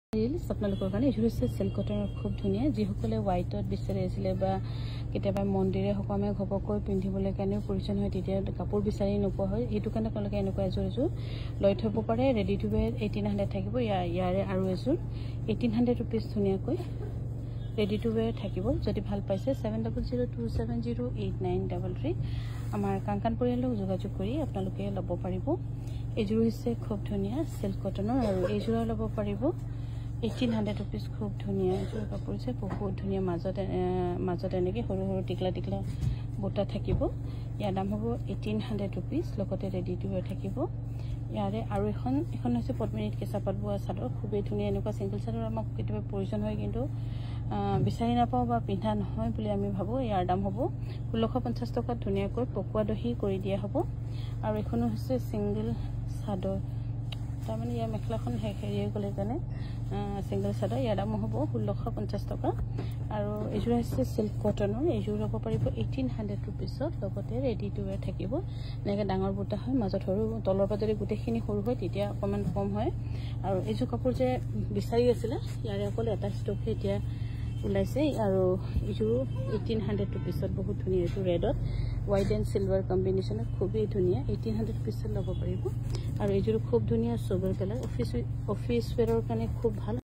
আপোনালোকৰ কাৰণে এইযোৰ হৈছে সিল্ক কটনৰ খুব ধুনীয়া যিসকলে হোৱাইটত বিচাৰি আছিলে বা কেতিয়াবা মন্দিৰে সকামে ঘপকৈ পিন্ধিবলৈ কাৰণেও প্ৰয়োজন হয় তেতিয়া কাপোৰ বিচাৰি নোপোৱা হয় এইটো কাৰণে আপোনালোকে এনেকুৱা এযোৰ লৈ থ'ব পাৰে ৰেডি টু ৱেৰ 1800 থাকিব ইয়াৰে আৰু এযোৰ 1800 रुपीस ধুনীয়াকৈ ৰেডি টু ৱেৰ থাকিব যদি ভাল পাইছে 7002708933 আমাৰ কাংকান পৰিয়ালক যোগাযোগ কৰি আপোনালোকে ল'ব পাৰিব এইযোৰ হৈছে খুব ধুনীয়া সিল্ক কটনৰ আৰু এইযোৰ ল'ব পাৰিব 1800 रुपीस খুব ধুনীয়া এযোৰ কাপোৰ আছে বহুত ধুনীয়া মাজত এনেকৈ সৰু সৰু টিকলা বুটা থাকিব ইয়াৰ দাম হ'ব 1800 रुपीस লগতে ৰেডি টু ৱেৰ থাকিব ইয়াৰে আৰু এখন হৈছে পদ্মিনীত কেঁচা পাট বোৱা চাদৰ খুবেই ধুনীয়া এনেকুৱা সিংগল চাদৰ আমাক কেতিয়াবা প্ৰয়োজন হয় কিন্তু বিচাৰি নাপাওঁ বা পিন্ধা নহয় বুলি আমি ভাবোঁ ইয়াৰ দাম হ'ব 1650 টকাত ধুনীয়াকৈ পকোৱা দহি কৰি দিয়া হ'ব আৰু এখনো হৈছে সিংগল চাদৰ তাৰমানে ইয়াৰ মেখেলাখন হেৰি হৈ গ'লে কাৰণে সিংগল চাদৰ ইয়াৰ দাম হ'ব 1650 টকা আৰু এইযোৰ হৈছে সিল্ক কটনৰ এইযোৰ ল'ব পাৰিব 1800 रुपीसত লগতে ৰেডি টু ৱেৰ থাকিব এনেকৈ ডাঙৰ বুটা হয় মাজত সৰু তলৰ পৰা যদি গোটেইখিনি সৰু হয় তেতিয়া অকণমান কম হয় আৰু এইযোৰ কাপোৰ যে বিচাৰি আছিলে ইয়াৰে অকল এটা ষ্টকহে এতিয়া ওলাইছে আৰু এইযোৰ 1800 रुपीसত বহুত ধুনীয়া এইটো ৰেডত হোৱাইট এণ্ড সিলভাৰ কম্বিনেশ্যনত খুবেই ধুনীয়া 1800 रुपीसত ল'ব পাৰিব আৰু এইযোৰ খুব ধুনীয়া সোবৰ কালাৰ অফিচ ৱেৰৰ কাৰণে খুব ভাল